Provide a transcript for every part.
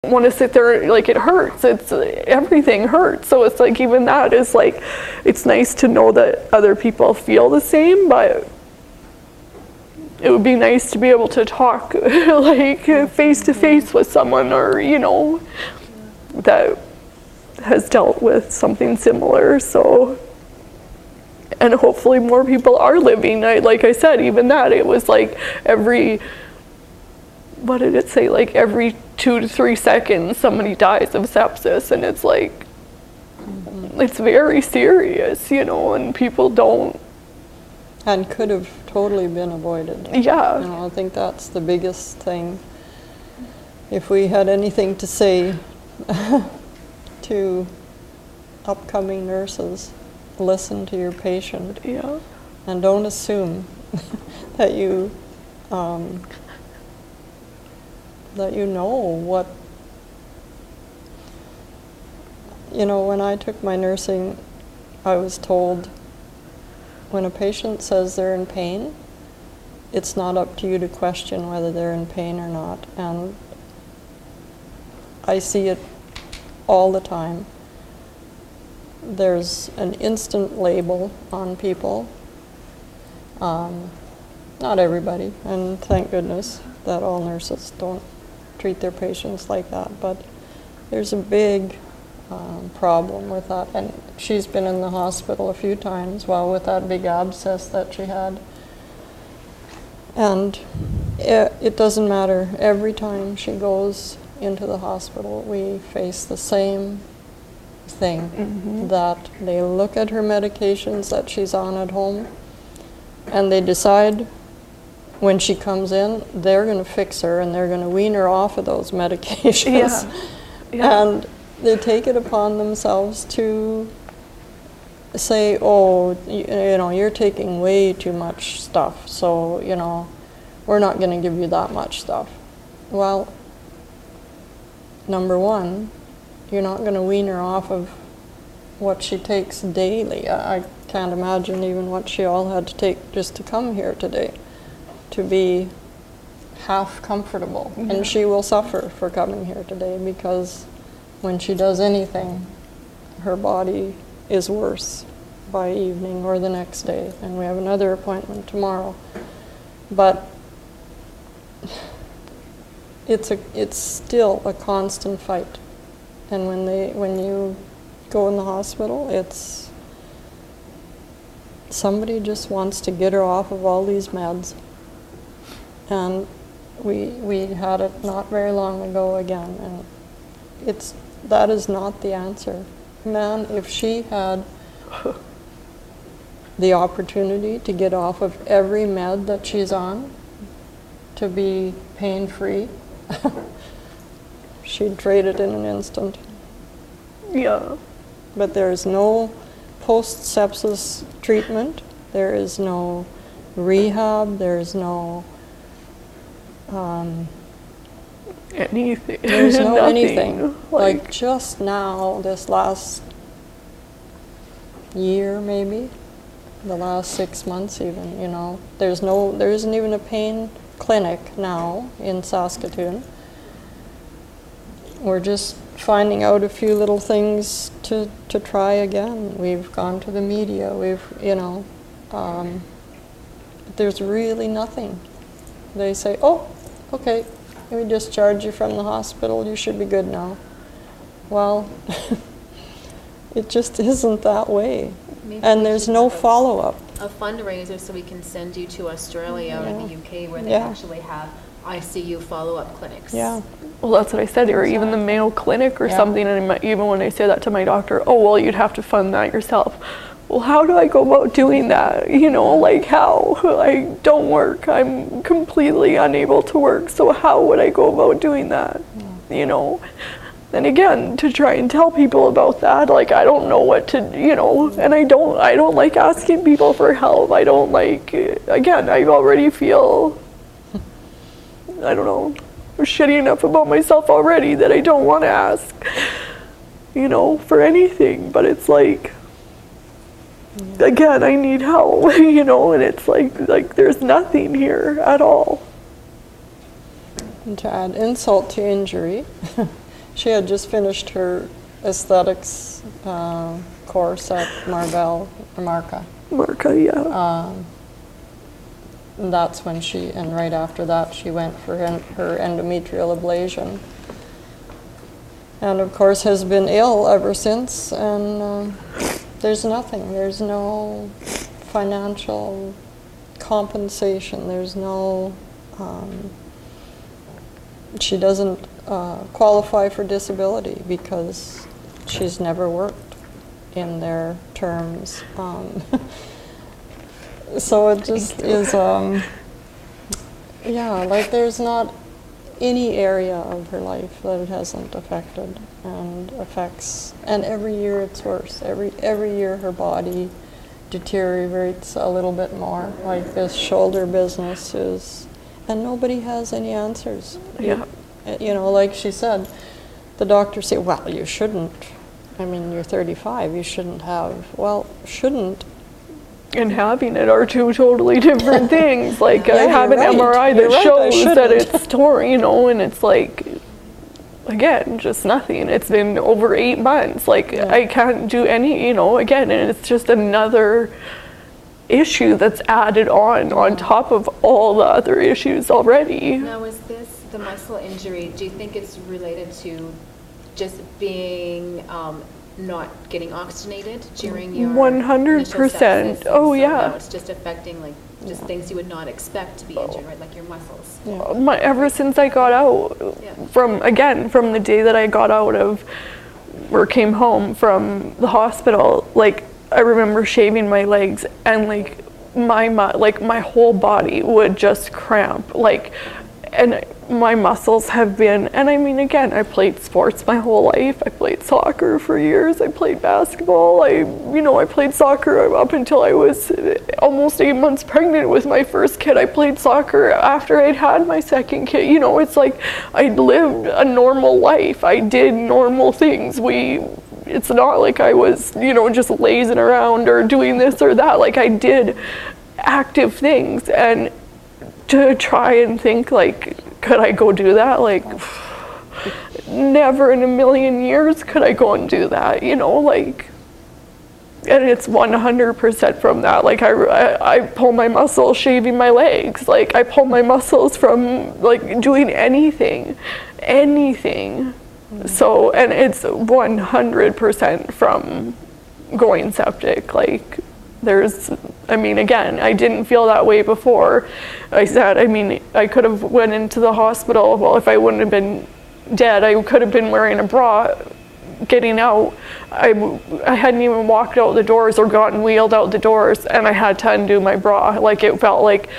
want to sit there, like, it hurts. It's everything hurts. So it's like, even that is like, it's nice to know that other people feel the same, but it would be nice to be able to talk like face to face with someone, or you know, that has dealt with something similar. So, and hopefully more people are living. Like I said, even that, it was like what did it say, like every 2 to 3 seconds somebody dies of sepsis, and it's like, it's very serious, you know, and people don't. And could have totally been avoided. Yeah. You know, I think that's the biggest thing. If we had anything to say to upcoming nurses, listen to your patient. Yeah. And don't assume that you know what, you know, when I took my nursing, I was told, when a patient says they're in pain, it's not up to you to question whether they're in pain or not. And I see it all the time. There's an instant label on people. Not everybody, and thank goodness that all nurses don't treat their patients like that, but there's a big problem with that. And she's been in the hospital a few times, well, with that big abscess that she had. And it doesn't matter. Every time she goes into the hospital, we face the same thing, that they look at her medications that she's on at home, and they decide when she comes in, they're going to fix her and they're going to wean her off of those medications. Yeah. And they take it upon themselves to say, oh, you know, you're taking way too much stuff, so, you know, we're not going to give you that much stuff. Well, number one, you're not going to wean her off of what she takes daily. I can't imagine even what she all had to take just to come here today, to be half comfortable. Yeah. And she will suffer for coming here today, because when she does anything, her body is worse by evening or the next day. And we have another appointment tomorrow. But it's still a constant fight. And when you go in the hospital, it's somebody just wants to get her off of all these meds. And we had it not very long ago again, and that is not the answer. Man, if she had the opportunity to get off of every med that she's on, to be pain-free, she'd trade it in an instant. Yeah. But there's no post-sepsis treatment, there is no rehab, there's no anything. There's no anything. Like just now, this last year maybe, the last 6 months even, you know, there isn't even a pain clinic now in Saskatoon. We're just finding out a few little things to try again. We've gone to the media, there's really nothing. They say, oh, okay, we discharge you from the hospital, you should be good now. Well, it just isn't that way. Maybe and there's no follow-up. A fundraiser so we can send you to Australia or the UK, where they actually have ICU follow-up clinics. Yeah. Well, that's what I said, or even the Mayo Clinic or something, and even when I say that to my doctor, oh, well, you'd have to fund that yourself. Well, how do I go about doing that? You know, like how? I don't work. I'm completely unable to work, so how would I go about doing that? Yeah. You know? And again, to try and tell people about that, like, I don't know what to, you know, and I don't like asking people for help. I don't like, again, I already feel, I don't know, shitty enough about myself already that I don't want to ask, you know, for anything. But it's like, again, I need help, you know, and it's like there's nothing here at all. And to add insult to injury, She had just finished her aesthetics course at Marca. Yeah. And that's when and right after that, she went for her endometrial ablation. And of course has been ill ever since, and there's nothing. There's no financial compensation. There's no, she doesn't qualify for disability because she's never worked in their terms. So it just is, yeah, like there's not any area of her life that it hasn't affected and affects, and every year it's worse. Every year her body deteriorates a little bit more. Like this shoulder business is, and nobody has any answers. Yeah. You know, like she said, the doctors say, well, you shouldn't. I mean, you're 35, you shouldn't have. Well, shouldn't. And having it are two totally different things. Like Yeah, I have an you're right. MRI You're that right, I shows that shouldn't. it's torn, you know, and it's like, again, just nothing. It's been over 8 months. Like Yeah. I can't do any, you know, again, and it's just another issue that's added on top of all the other issues already. Now, is this, the muscle injury, do you think it's related to just being not getting oxygenated during your 100%. initial sepsis? Oh, So yeah. now it's just affecting like just things you would not expect to be injured, right? Like your muscles. Ever since I got out, Yeah. from the day that I got out of, or came home from the hospital, like I remember shaving my legs and like my whole body would just cramp, like, and my muscles have been, and I mean, again, I played sports my whole life. I played soccer for years. I played basketball. I played soccer up until I was almost 8 months pregnant with my first kid. I played soccer after I'd had my second kid. You know, it's like I lived a normal life. I did normal things. It's not like I was, you know, just lazing around or doing this or that. Like I did active things, and to try and think like, could I go do that? Like, never in a million years could I go and do that, you know, like, and it's 100% from that. Like I pull my muscles shaving my legs. Like I pull my muscles from like doing anything. So, and it's 100% from going septic. Like I mean, again, I didn't feel that way before. I could have went into the hospital. Well, if I wouldn't have been dead, I could have been wearing a bra getting out. I hadn't even walked out the doors or gotten wheeled out the doors, and I had to undo my bra. Like it felt like,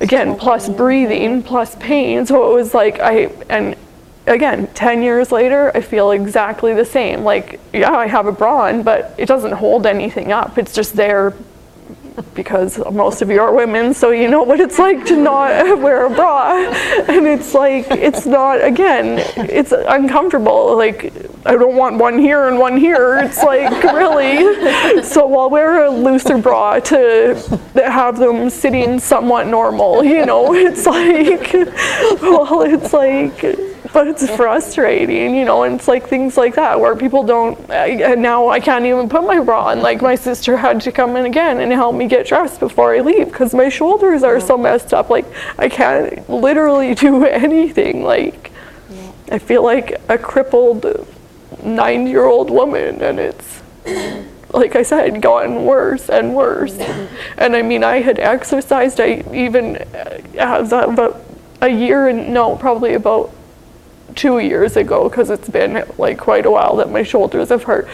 again, plus breathing, plus pain. So it was like, and again, 10 years later, I feel exactly the same. Like, yeah, I have a bra on, but it doesn't hold anything up. It's just there because most of you are women, so you know what it's like to not wear a bra. And it's like, it's not, again, it's uncomfortable. Like, I don't want one here and one here. It's like, really? So I'll wear a looser bra to have them sitting somewhat normal, you know? It's like, well, it's like, but it's frustrating, you know, and it's like things like that where people don't, and now I can't even put my bra on. Like my sister had to come in again and help me get dressed before I leave because my shoulders are so messed up. Like I can't literally do anything. Like I feel like a crippled 9-year-old woman, and it's, like I said, gotten worse and worse. And I mean, I had exercised, I even, about a year, and no, probably about 2 years ago, because it's been like quite a while that my shoulders have hurt.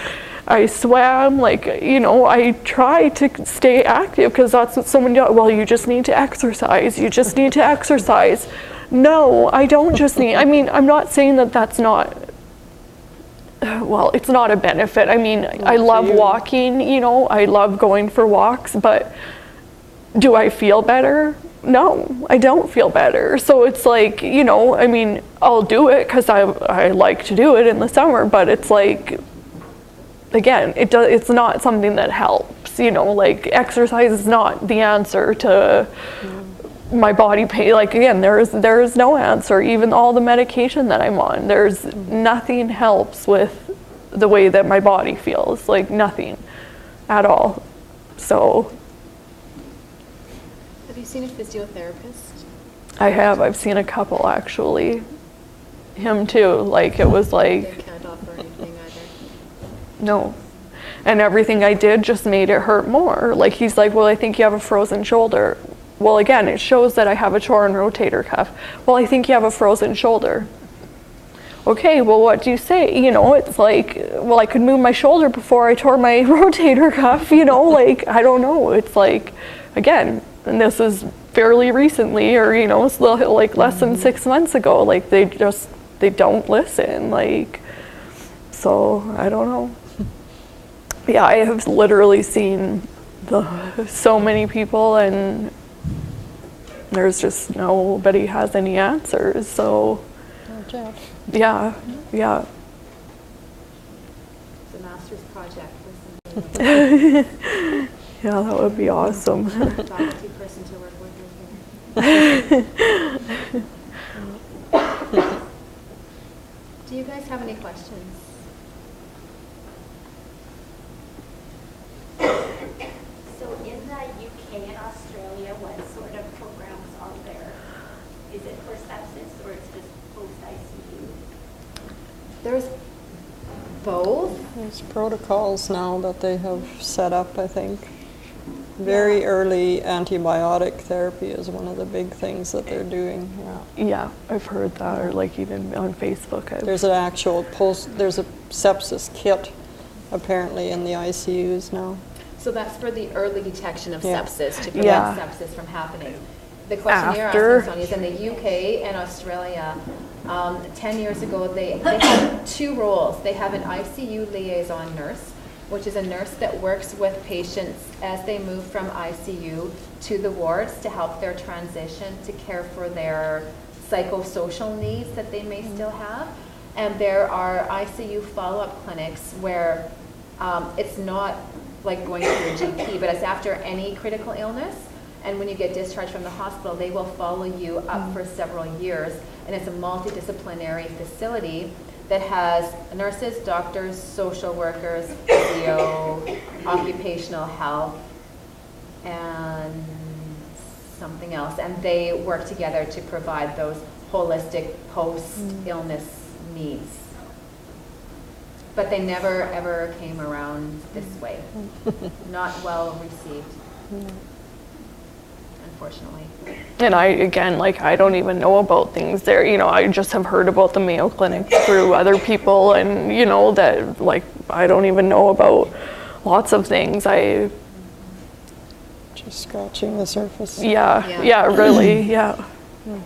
I swam, like, you know, I try to stay active because that's what someone does. Well, you just need to exercise. You just need to exercise. No, I don't just need, I mean, I'm not saying that that's not, well, it's not a benefit. I mean, I love walking, you know, I love going for walks, but do I feel better? No, I don't feel better. So it's like, you know, I mean, I'll do it because I like to do it in the summer, but it's like, again, it's not something that helps, you know, like exercise is not the answer to my body pain, like again, there is no answer. Even all the medication that I'm on, there's nothing helps with the way that my body feels, like nothing at all. So Have you seen a physiotherapist? I've seen a couple actually. Him too, like it was like, They can't offer anything either. no. And everything I did just made it hurt more. Like he's like, well, I think you have a frozen shoulder. Well, again, it shows that I have a torn rotator cuff. Well, I think you have a frozen shoulder. Okay, well, what do you say? You know, it's like, well, I could move my shoulder before I tore my rotator cuff, you know, like, I don't know. It's like, again, and this is fairly recently, or, you know, it's like less than 6 months ago. Like, they don't listen. Like, so, I don't know. Yeah, I have literally seen so many people, and there's just nobody has any answers. So, yeah. It's a master's project for some Yeah, that would be awesome. faculty person to work with. Do you guys have any questions? So in the UK and Australia, what sort of programs are there? Is it for sepsis or it's just post-ICU? There's both. There's protocols now that they have set up, I think. Very early antibiotic therapy is one of the big things that they're doing. Yeah, I've heard that, or like even on Facebook. There's an actual there's a sepsis kit apparently in the ICUs now. So that's for the early detection of Yeah. sepsis, to prevent Yeah. sepsis from happening. The question you're After. asking, Sonia, is in the UK and Australia, 10 years ago, they have two roles. They have an ICU liaison nurse, which is a nurse that works with patients as they move from ICU to the wards to help their transition to care for their psychosocial needs that they may still have. And there are ICU follow-up clinics where it's not like going to your GP, but it's after any critical illness. And when you get discharged from the hospital, they will follow you up for several years. And it's a multidisciplinary facility that has nurses, doctors, social workers, physio, occupational health, and something else. And they work together to provide those holistic post-illness needs. But they never, ever came around this way. Not well received, unfortunately. And I don't even know about things there. You know, I just have heard about the Mayo Clinic through other people, and you know that like I don't even know about lots of things. Just scratching the surface. Yeah, really, yeah.